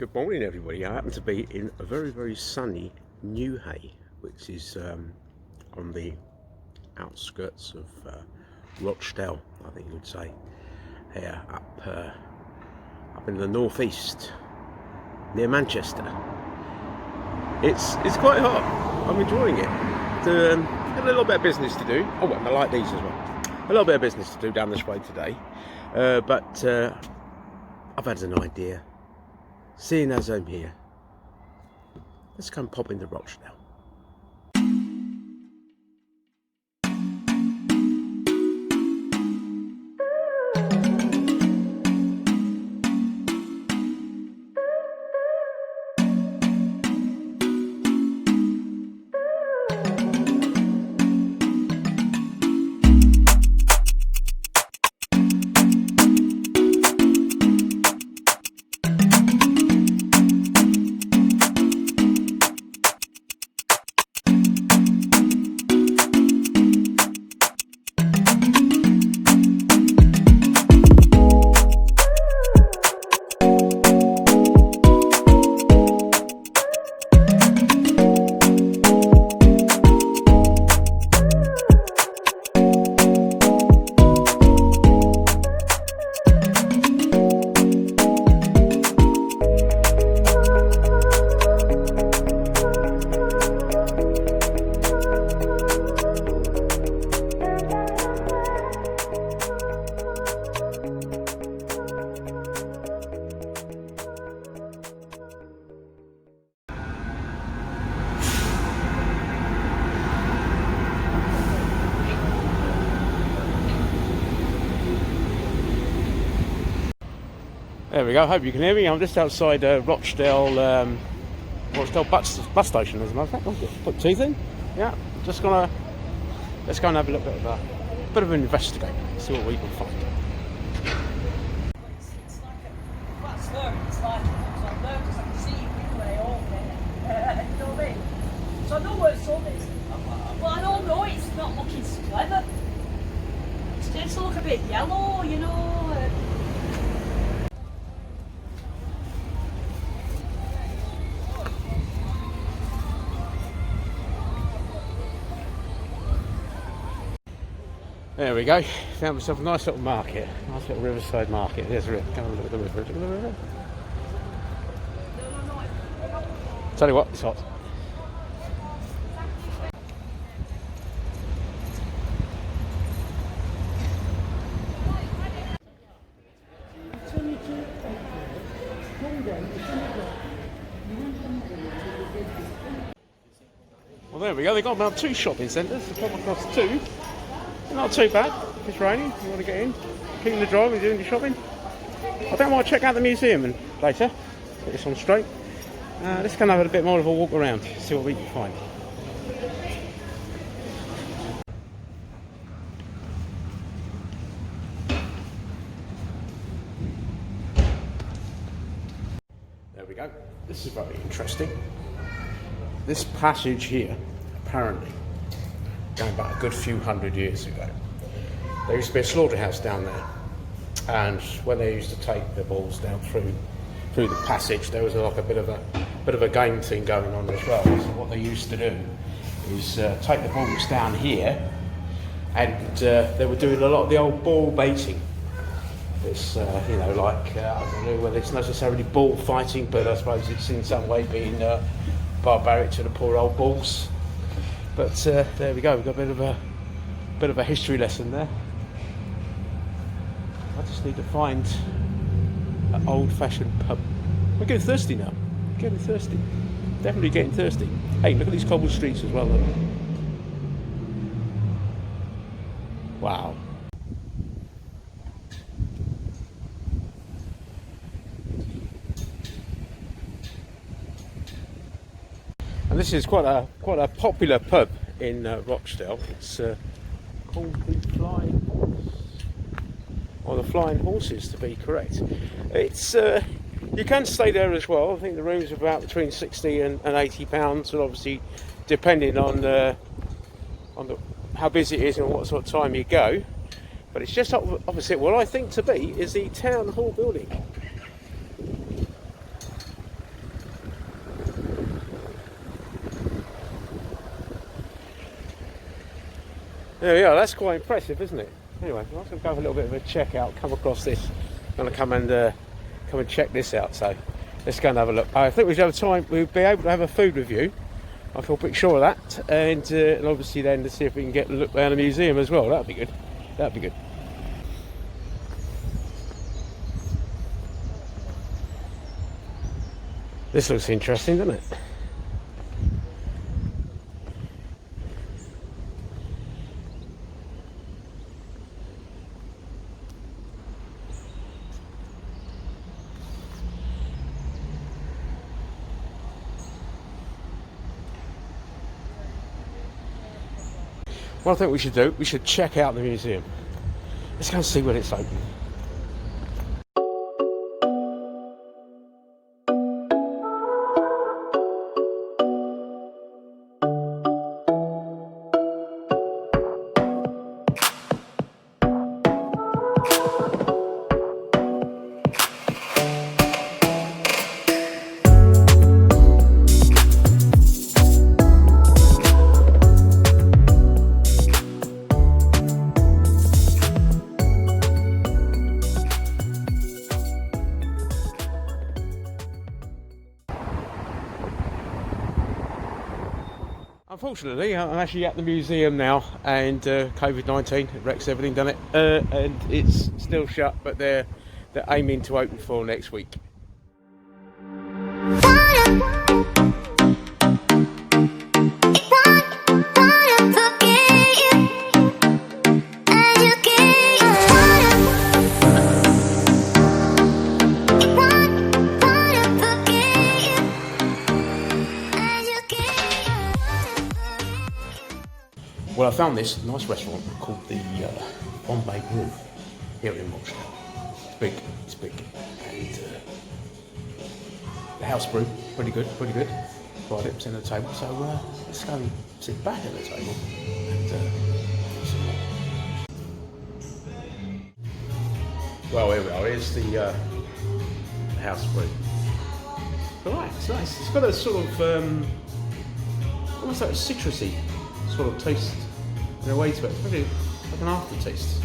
Good morning, everybody. I happen to be in a very sunny Newhay, which is on the outskirts of Rochdale, I think you would say, here up in the northeast near Manchester. It's quite hot. I'm enjoying it. Got a little bit of business to do. Oh, well, I like these as well. A little bit of business to do down this way today, but I've had an idea. Seeing as I'm here, let's come pop into Rochdale. There we go. Hope you can hear me. I'm just outside Rochdale bus station, as a matter of fact. I'll put teeth in. Yeah, let's go and have a little bit of an investigate. See what we can find. It's like I can see you all there. You know what I mean? So I know where it's on is. Well, I don't know, it's not looking so clever. It tends to look a bit yellow, you know. There we go. Found myself a nice little market, nice little riverside market. There's a river. Come and look at the river. Look at the river. Tell you what, it's hot. Well, there we go. They've got about 2 shopping centres. They've come across 2. Not too bad. If it's raining, you want to get in, keeping the drive and doing your shopping. I don't want to check out the museum and later. Get this on straight. Let's go and have a bit more of a walk around, see what we can find. There we go. This is very interesting. This passage here, apparently, going back a good few hundred years ago, there used to be a slaughterhouse down there, and when they used to take the bulls down through the passage, there was like a bit of a game thing going on as well. So what they used to do is take the bulls down here, and they were doing a lot of the old bull baiting. It's I don't know whether it's necessarily bull fighting, but I suppose it's in some way being barbaric to the poor old bulls. But there we go. We've got a bit of a history lesson there. I just need to find an old-fashioned pub. We're getting thirsty now. Getting thirsty. Definitely getting thirsty. Hey, look at these cobbled streets as well, though. Wow. And this is quite a popular pub in Rochdale. It's called the Flying Horse, or the Flying Horses to be correct. It's you can stay there as well. I think the rooms are about between £60 and £80, and obviously depending on how busy it is and what sort of time you go. But it's just opposite what I think to be is the town hall building. There we are. That's quite impressive, isn't it? Anyway, I'm going to go have a little bit of a check out. Come across this. I'm going to come and check this out. So let's go and have a look. I think we should have time. We'll be able to have a food review. I feel pretty sure of that, and obviously then to see if we can get a look around the museum as well. That'd be good. That'd be good. This looks interesting, doesn't it? What I think we should do, we should check out the museum. Let's go and see when it's open. Unfortunately, I'm actually at the museum now, and COVID-19 wrecks everything, doesn't it? And it's still shut, but they're aiming to open for next week. Well, I found this nice restaurant called the Bombay Brew here in Rochdale. It's big, and the house brew, pretty good. Fried it, in the table, so let's go and sit back at the table and some more. Well, here we are. Here's the house brew. Alright, it's nice. It's got a sort of almost like a citrusy sort of taste in a way to it. It's really like an aftertaste.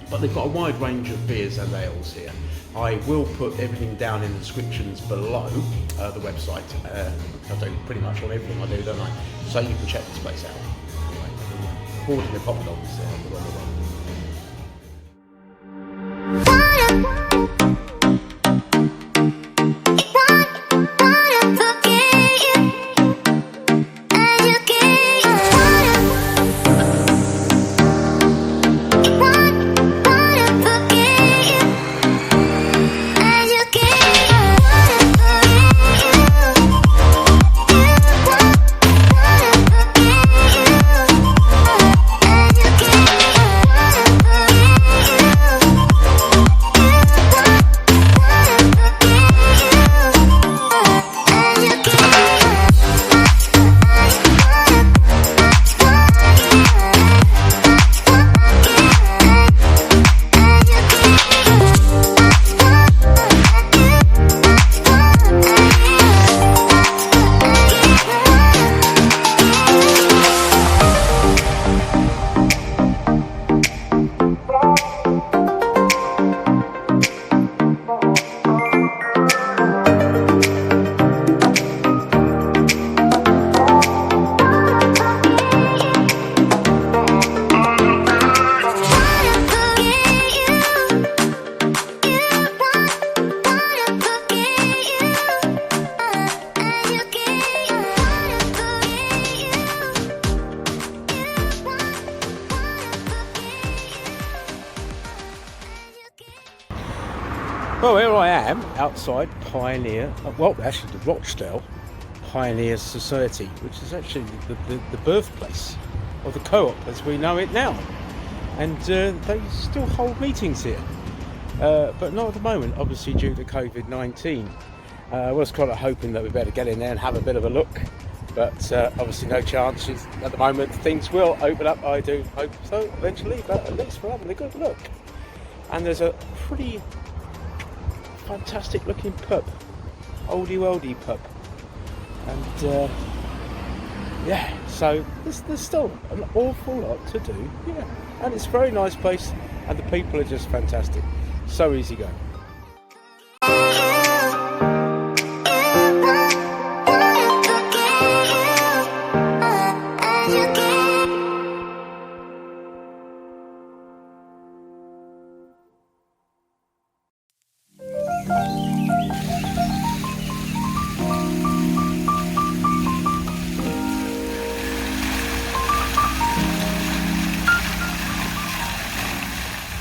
But they've got a wide range of beers and ales here. I will put everything down in the descriptions below the website. I do pretty much on everything I do, don't I? So you can check this place out. Anyway, hoarding the pop dogs there. Well, here I am outside Pioneer, well, actually the Rochdale Pioneer Society, which is actually the birthplace of the co-op as we know it now. And they still hold meetings here, but not at the moment, obviously due to COVID-19. I was kind of hoping that we better get in there and have a bit of a look, but obviously no chances at the moment. Things will open up, I do hope so eventually, but at least we're having a good look. And there's a pretty fantastic looking pub, oldie worldy pub, and Yeah, so there's still an awful lot to do. Yeah, and it's a very nice place, and the people are just fantastic. So easy going.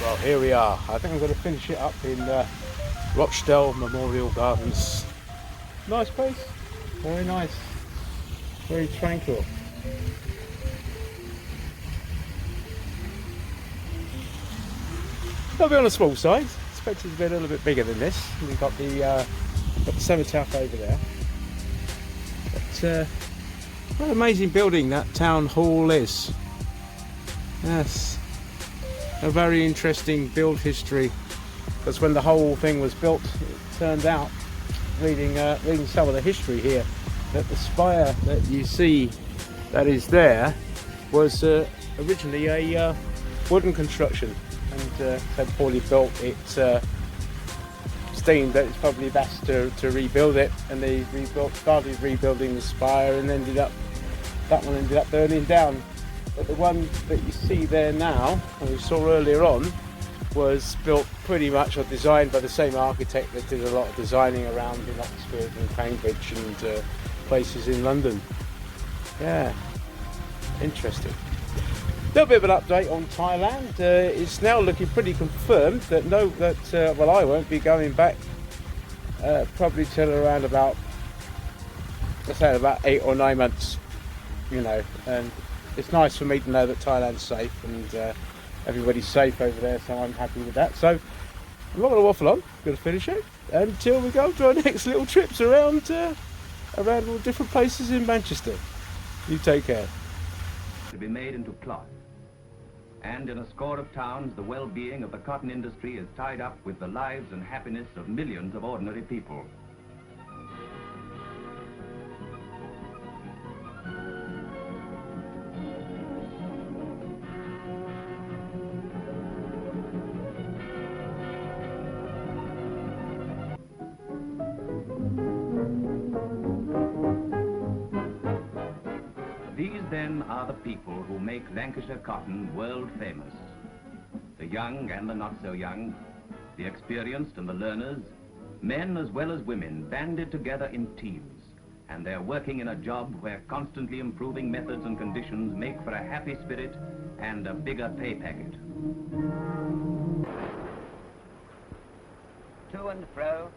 Well, here we are. I think I'm going to finish it up in Rochdale Memorial Gardens. Nice place, very nice, very tranquil. It'll be on the small side. Expected to be a little bit bigger than this. We've got the cenotaph over there. But what an amazing building that town hall is. Yes. A very interesting build history, because when the whole thing was built, it turned out, reading some of the history here, that the spire that you see that is there was originally a wooden construction, and so poorly built, it deemed that it's probably best to rebuild it, and they started rebuilding the spire, and that one ended up burning down. But the one that you see there now, and we saw earlier on, was built pretty much or designed by the same architect that did a lot of designing around in Oxford and Cambridge and places in London. Yeah, interesting. A little bit of an update on Thailand. It's now looking pretty confirmed that well, I won't be going back probably till around about, let's say, about 8 or 9 months. You know, and it's nice for me to know that Thailand's safe and everybody's safe over there, so I'm happy with that. So I'm not going to waffle on, I'm going to finish it until we go to our next little trips around all different places in Manchester. You take care. To be made into cloth. And in a score of towns, the well-being of the cotton industry is tied up with the lives and happiness of millions of ordinary people. These, then, are the people who make Lancashire cotton world famous. The young and the not so young, the experienced and the learners, men as well as women, banded together in teams, and they're working in a job where constantly improving methods and conditions make for a happy spirit and a bigger pay packet. To and fro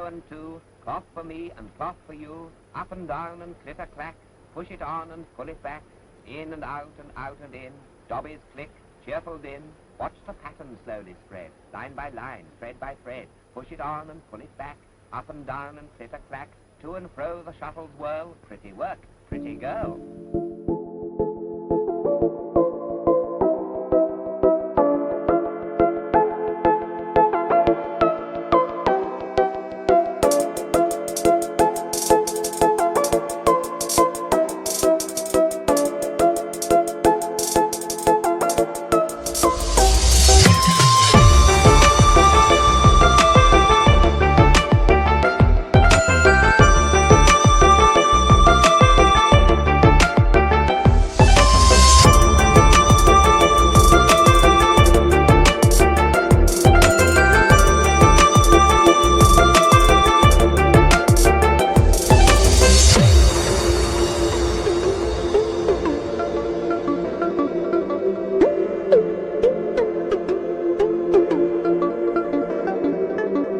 and to, cloth for me and cloth for you, up and down and clitter-clack, push it on and pull it back, in and out and in, dobbies click, cheerful din, watch the pattern slowly spread, line by line, thread by thread, push it on and pull it back, up and down and clitter-clack, to and fro the shuttles whirl, pretty work, pretty girl.